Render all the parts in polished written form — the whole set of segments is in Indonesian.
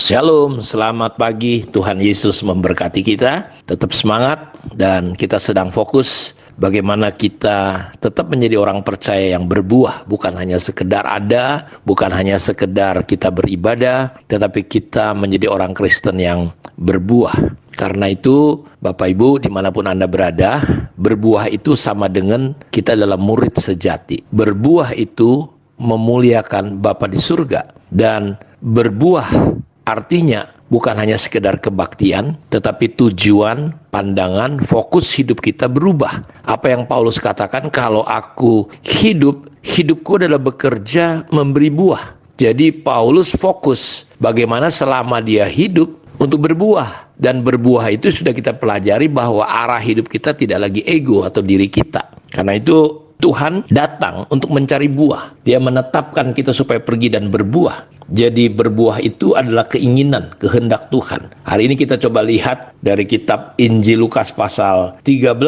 Shalom, selamat pagi. Tuhan Yesus memberkati kita. Tetap semangat dan kita sedang fokus bagaimana kita tetap menjadi orang percaya yang berbuah. Bukan hanya sekedar ada, bukan hanya sekedar kita beribadah, tetapi kita menjadi orang Kristen yang berbuah. Karena itu Bapak Ibu dimanapun Anda berada, berbuah itu sama dengan kita adalah murid sejati. Berbuah itu memuliakan Bapa di surga. Dan berbuah artinya bukan hanya sekedar kebaktian, tetapi tujuan, pandangan, fokus hidup kita berubah. Apa yang Paulus katakan, kalau aku hidup, hidupku adalah bekerja memberi buah. Jadi Paulus fokus bagaimana selama dia hidup untuk berbuah. Dan berbuah itu sudah kita pelajari bahwa arah hidup kita tidak lagi ego atau diri kita. Karena itu Tuhan datang untuk mencari buah. Dia menetapkan kita supaya pergi dan berbuah. Jadi berbuah itu adalah keinginan, kehendak Tuhan. Hari ini kita coba lihat dari kitab Injil Lukas pasal 13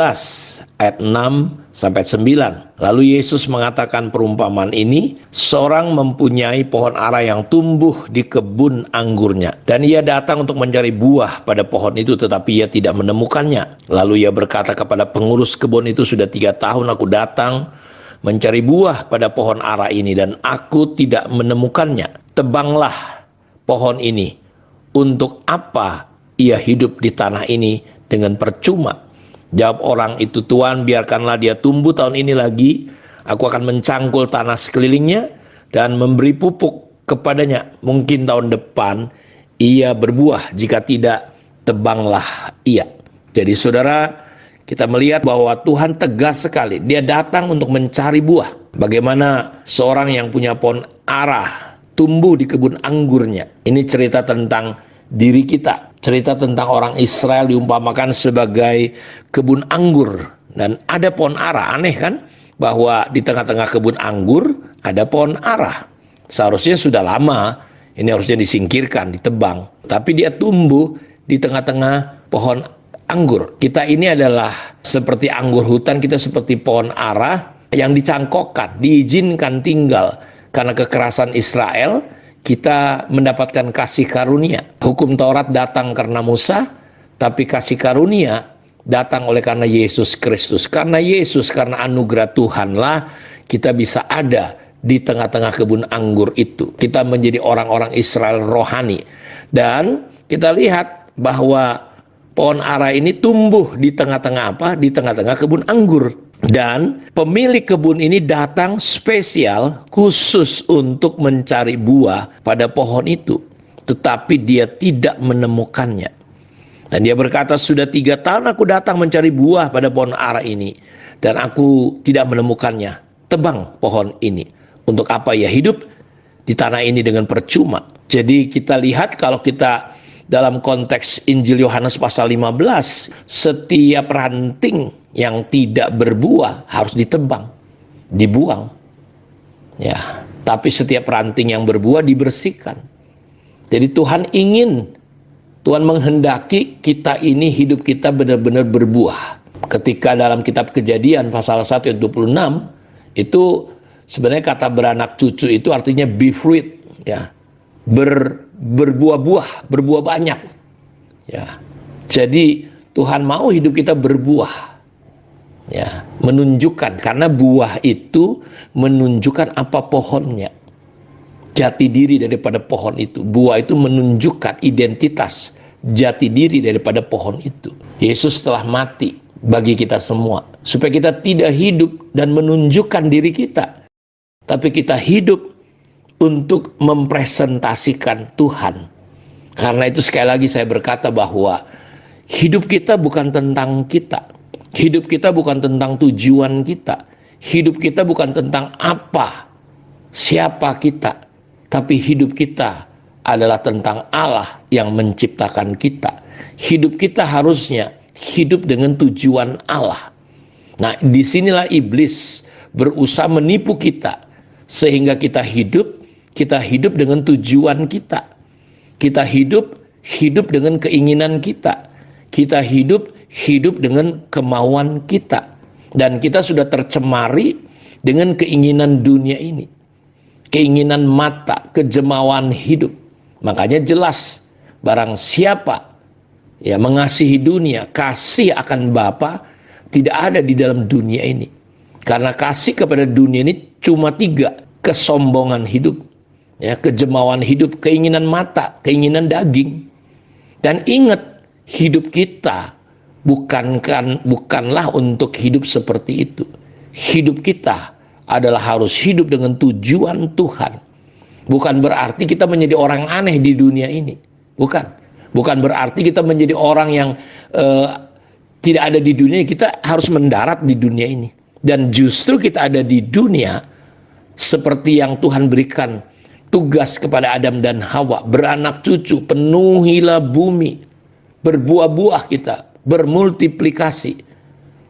ayat 6 sampai 9. Lalu Yesus mengatakan perumpamaan ini, seorang mempunyai pohon ara yang tumbuh di kebun anggurnya. Dan ia datang untuk mencari buah pada pohon itu, tetapi ia tidak menemukannya. Lalu ia berkata kepada pengurus kebun itu, sudah 3 tahun aku datang mencari buah pada pohon ara ini dan aku tidak menemukannya. Tebanglah pohon ini. Untuk apa ia hidup di tanah ini dengan percuma? Jawab orang itu, Tuhan, biarkanlah dia tumbuh tahun ini lagi. Aku akan mencangkul tanah sekelilingnya dan memberi pupuk kepadanya. Mungkin tahun depan ia berbuah, jika tidak, tebanglah ia. Jadi saudara, kita melihat bahwa Tuhan tegas sekali. Dia datang untuk mencari buah. Bagaimana seorang yang punya pohon ara tumbuh di kebun anggurnya. Ini cerita tentang diri kita. Cerita tentang orang Israel diumpamakan sebagai kebun anggur. Dan ada pohon ara. Aneh kan? Bahwa di tengah-tengah kebun anggur ada pohon ara. Seharusnya sudah lama ini harusnya disingkirkan, ditebang. Tapi dia tumbuh di tengah-tengah pohon anggur. Kita ini adalah seperti anggur hutan, kita seperti pohon ara yang dicangkokkan, diizinkan tinggal. Karena kekerasan Israel, kita mendapatkan kasih karunia. Hukum Taurat datang karena Musa, tapi kasih karunia datang oleh karena Yesus Kristus. Karena Yesus, karena anugerah Tuhanlah kita bisa ada di tengah-tengah kebun anggur itu. Kita menjadi orang-orang Israel rohani. Dan kita lihat bahwa pohon ara ini tumbuh di tengah-tengah apa? Di tengah-tengah kebun anggur. Dan pemilik kebun ini datang spesial khusus untuk mencari buah pada pohon itu. Tetapi dia tidak menemukannya. Dan dia berkata, sudah 3 tahun aku datang mencari buah pada pohon ara ini. Dan aku tidak menemukannya. Tebang pohon ini. Untuk apa ia hidup di tanah ini dengan percuma? Jadi kita lihat kalau kita dalam konteks Injil Yohanes pasal 15, setiap ranting yang tidak berbuah harus ditebang, dibuang. Ya, tapi setiap ranting yang berbuah dibersihkan. Jadi Tuhan menghendaki kita ini, hidup kita benar-benar berbuah. Ketika dalam kitab Kejadian pasal 1 ayat 26, itu sebenarnya kata beranak cucu itu artinya be fruit, ya. Berbuah-buah, berbuah banyak. Ya. Jadi Tuhan mau hidup kita berbuah. Ya, menunjukkan, karena buah itu menunjukkan apa pohonnya. Jati diri daripada pohon itu. Buah itu menunjukkan identitas jati diri daripada pohon itu. Yesus telah mati bagi kita semua supaya kita tidak hidup dan menunjukkan diri kita, tapi kita hidup untuk mempresentasikan Tuhan. Karena itu sekali lagi saya berkata bahwa hidup kita bukan tentang kita. Hidup kita bukan tentang tujuan kita. Hidup kita bukan tentang apa, siapa kita. Tapi hidup kita adalah tentang Allah yang menciptakan kita. Hidup kita harusnya hidup dengan tujuan Allah. Nah, disinilah iblis berusaha menipu kita. Sehingga kita hidup dengan tujuan kita. Kita hidup dengan keinginan kita. Kita hidup dengan kemauan kita. Dan kita sudah tercemari dengan keinginan dunia ini. Keinginan mata, kejemauan hidup. Makanya jelas barang siapa ya mengasihi dunia, kasih akan Bapa tidak ada di dalam dunia ini. Karena kasih kepada dunia ini cuma 3, kesombongan hidup, ya, kejemauan hidup, keinginan mata, keinginan daging. Dan ingat, hidup kita bukanlah untuk hidup seperti itu. Hidup kita adalah harus hidup dengan tujuan Tuhan. Bukan berarti kita menjadi orang aneh di dunia ini. Bukan berarti kita menjadi orang yang tidak ada di dunia. Kita harus mendarat di dunia ini. Dan justru kita ada di dunia seperti yang Tuhan berikan tugas kepada Adam dan Hawa. Beranak cucu, penuhilah bumi. Berbuah-buah kita, bermultiplikasi.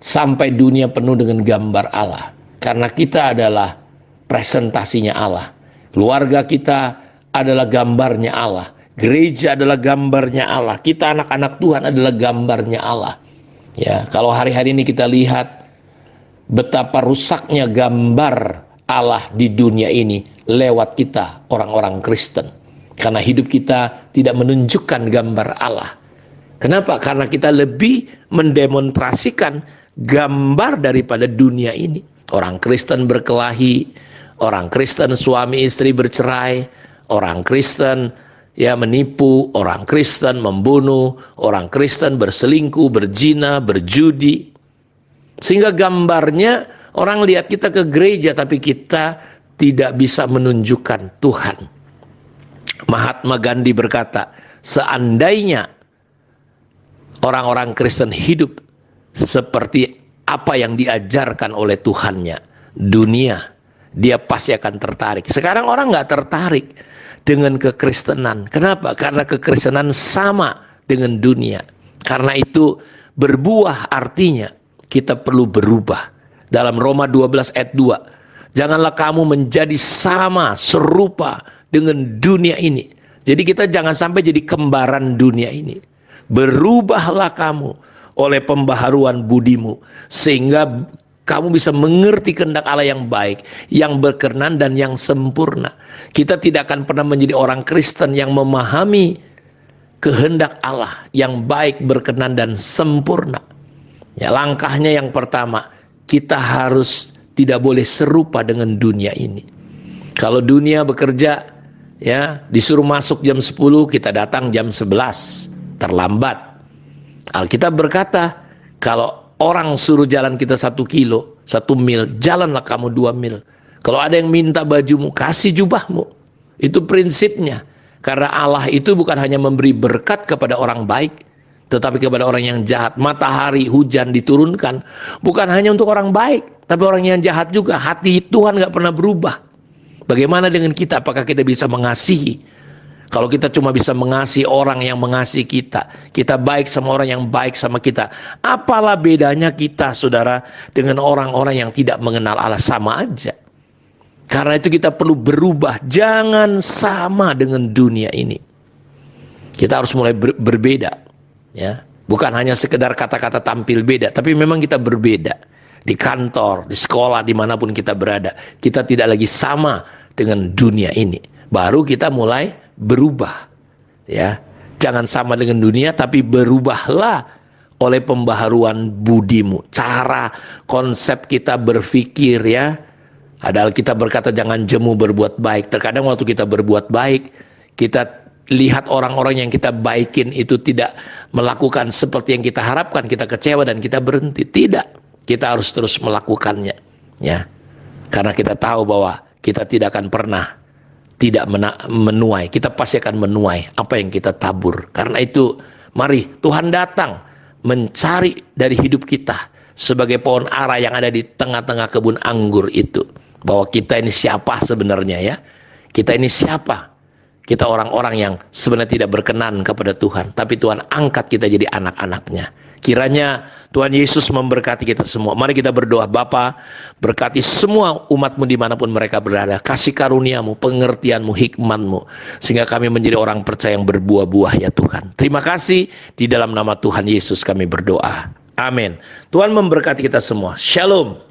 Sampai dunia penuh dengan gambar Allah. Karena kita adalah presentasinya Allah. Keluarga kita adalah gambarnya Allah. Gereja adalah gambarnya Allah. Kita anak-anak Tuhan adalah gambarnya Allah. Ya, kalau hari-hari ini kita lihat betapa rusaknya gambar Allah di dunia ini lewat kita orang-orang Kristen. Karena hidup kita tidak menunjukkan gambar Allah. Kenapa? Karena kita lebih mendemonstrasikan gambar daripada dunia ini. Orang Kristen berkelahi, orang Kristen suami istri bercerai, orang Kristen ya menipu, orang Kristen membunuh, orang Kristen berselingkuh, berzina, berjudi. Sehingga gambarnya orang lihat kita ke gereja tapi kita tidak bisa menunjukkan Tuhan. Mahatma Gandhi berkata, seandainya orang-orang Kristen hidup seperti apa yang diajarkan oleh Tuhannya, dunia, dia pasti akan tertarik. Sekarang orang nggak tertarik dengan kekristenan. Kenapa? Karena kekristenan sama dengan dunia. Karena itu berbuah artinya kita perlu berubah. Dalam Roma 12 ayat 2, janganlah kamu menjadi sama, serupa dengan dunia ini. Jadi kita jangan sampai jadi kembaran dunia ini. Berubahlah kamu oleh pembaharuan budimu, sehingga kamu bisa mengerti kehendak Allah yang baik, yang berkenan dan yang sempurna. Kita tidak akan pernah menjadi orang Kristen yang memahami kehendak Allah yang baik, berkenan dan sempurna. Ya, langkahnya yang pertama, kita harus tidak boleh serupa dengan dunia ini. Kalau dunia bekerja ya disuruh masuk jam 10, kita datang jam 11, terlambat. Alkitab berkata, kalau orang suruh jalan kita 1 kilo, 1 mil, jalanlah kamu 2 mil. Kalau ada yang minta bajumu, kasih jubahmu. Itu prinsipnya. Karena Allah itu bukan hanya memberi berkat kepada orang baik, tetapi kepada orang yang jahat. Matahari, hujan diturunkan, bukan hanya untuk orang baik, tapi orang yang jahat juga. Hati Tuhan gak pernah berubah. Bagaimana dengan kita? Apakah kita bisa mengasihi? Kalau kita cuma bisa mengasihi orang yang mengasihi kita, kita baik sama orang yang baik sama kita, apalah bedanya kita, saudara, dengan orang-orang yang tidak mengenal Allah? Sama aja. Karena itu kita perlu berubah, jangan sama dengan dunia ini. Kita harus mulai berbeda, ya. Bukan hanya sekedar kata-kata tampil beda, tapi memang kita berbeda. Di kantor, di sekolah, dimanapun kita berada, kita tidak lagi sama dengan dunia ini. Baru kita mulai berubah, ya. Jangan sama dengan dunia, tapi berubahlah oleh pembaharuan budimu. Cara, konsep kita berpikir, ya. Padahal kita berkata jangan jemu berbuat baik. Terkadang waktu kita berbuat baik, kita lihat orang-orang yang kita baikin itu tidak melakukan seperti yang kita harapkan, kita kecewa dan kita berhenti. Tidak, kita harus terus melakukannya, ya. Karena kita tahu bahwa kita tidak akan pernah tidak menuai, kita pasti akan menuai apa yang kita tabur. Karena itu mari Tuhan datang mencari dari hidup kita sebagai pohon ara yang ada di tengah-tengah kebun anggur itu, bahwa kita ini siapa sebenarnya, ya. Kita ini siapa? Kita orang-orang yang sebenarnya tidak berkenan kepada Tuhan, tapi Tuhan angkat kita jadi anak-anaknya. Kiranya Tuhan Yesus memberkati kita semua. Mari kita berdoa. Bapa, berkati semua umat-Mu dimanapun mereka berada. Kasih karunia-Mu, pengertian-Mu, hikmat-Mu, sehingga kami menjadi orang percaya yang berbuah-buah, ya Tuhan. Terima kasih, di dalam nama Tuhan Yesus kami berdoa. Amin. Tuhan memberkati kita semua. Shalom.